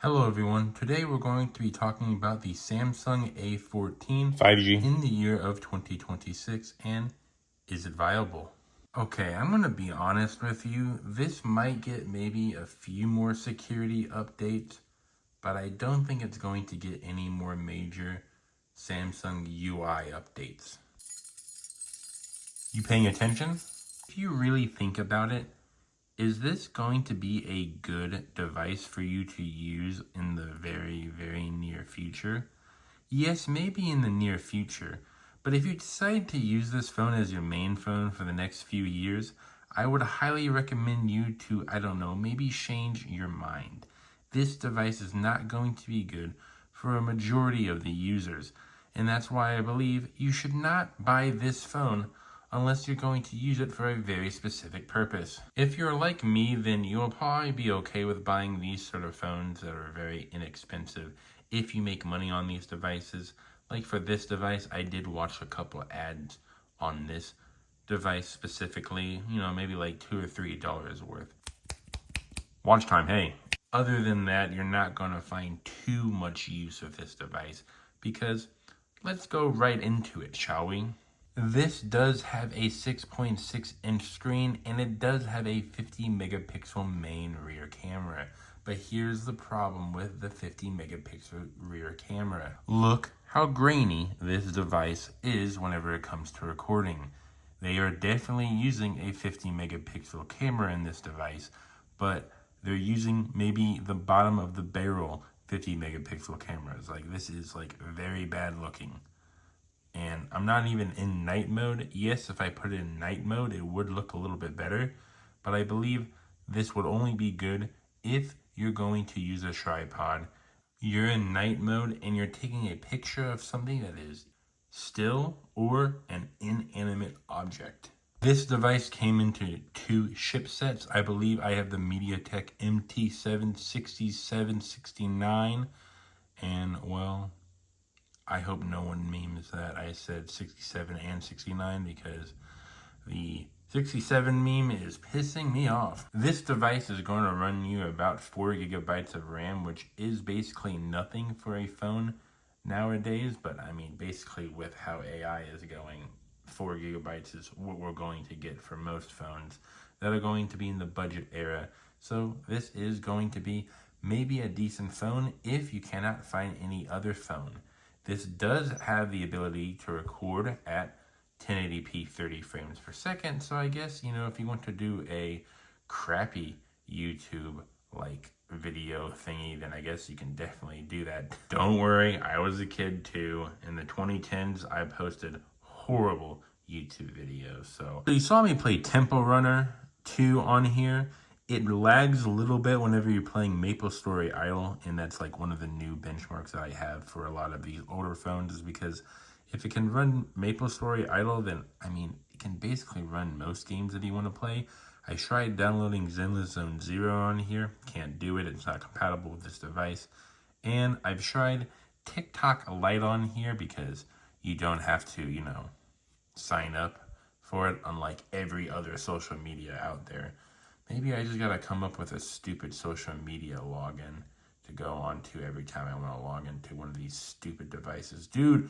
Hello everyone, today we're going to be talking about the Samsung A14 5G in the year of 2026 and is it viable? Okay, I'm going to be honest with you, this might get maybe a few more security updates, but I don't think it's going to get any more major Samsung UI updates. You paying attention? If you really think about it, is this going to be a good device for you to use in the very, very near future? Yes, maybe in the near future, but if you decide to use this phone as your main phone for the next few years, I would highly recommend you to, maybe change your mind. This device is not going to be good for a majority of the users, and that's why I believe you should not buy this phone unless you're going to use it for a very specific purpose. If you're like me, then you'll probably be okay with buying these sort of phones that are very inexpensive if you make money on these devices. Like for this device, I did watch a couple ads on this device specifically, maybe like $2 or $3 worth. Watch time, hey. Other than that, you're not gonna find too much use of this device because let's go right into it, shall we? This does have a 6.6 inch screen and it does have a 50 megapixel main rear camera. But here's the problem with the 50 megapixel rear camera. Look how grainy this device is whenever it comes to recording. They are definitely using a 50 megapixel camera in this device, but they're using maybe the bottom of the barrel 50 megapixel cameras. Like this is like very bad looking. And I'm not even in night mode. Yes, if I put it in night mode, it would look a little bit better. But I believe this would only be good if you're going to use a tripod. You're in night mode and you're taking a picture of something that is still or an inanimate object. This device came into two chipsets. I believe I have the MediaTek MT76769. And well, I hope no one memes that I said 67 and 69 because the 67 meme is pissing me off. This device is going to run you about 4 gigabytes of RAM, which is basically nothing for a phone nowadays. But I mean, basically with how AI is going, 4 gigabytes is what we're going to get for most phones that are going to be in the budget era. So this is going to be maybe a decent phone if you cannot find any other phone. This does have the ability to record at 1080p 30 frames per second. So I guess, if you want to do a crappy YouTube like video thingy, then I guess you can definitely do that. Don't worry, I was a kid too. In the 2010s, I posted horrible YouTube videos. So you saw me play Temple Runner 2 on here. It lags a little bit whenever you're playing MapleStory Idle, and that's like one of the new benchmarks that I have for a lot of these older phones is because if it can run MapleStory Idle, then, it can basically run most games that you want to play. I tried downloading Zenless Zone Zero on here. Can't do it. It's not compatible with this device. And I've tried TikTok Lite on here because you don't have to, sign up for it, unlike every other social media out there. Maybe I just gotta come up with a stupid social media login to go on to every time I want to log into one of these stupid devices. Dude,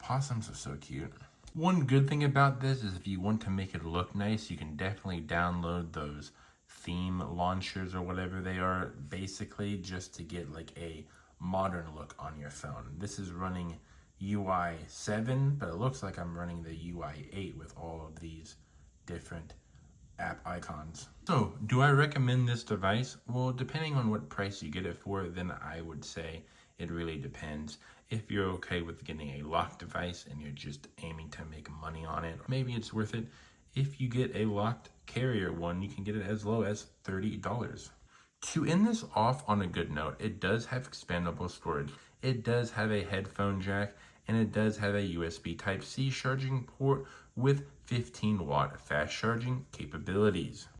possums are so cute. One good thing about this is if you want to make it look nice, you can definitely download those theme launchers or whatever they are, basically just to get like a modern look on your phone. This is running UI 7, but it looks like I'm running the UI 8 with all of these different app icons. So, do I recommend this device? Well, depending on what price you get it for, then I would say it really depends. If you're okay with getting a locked device and you're just aiming to make money on it, maybe it's worth it. If you get a locked carrier one, you can get it as low as $30. To end this off on a good note, it does have expandable storage. It does have a headphone jack, and it does have a USB Type-C charging port with 15-watt fast charging capabilities.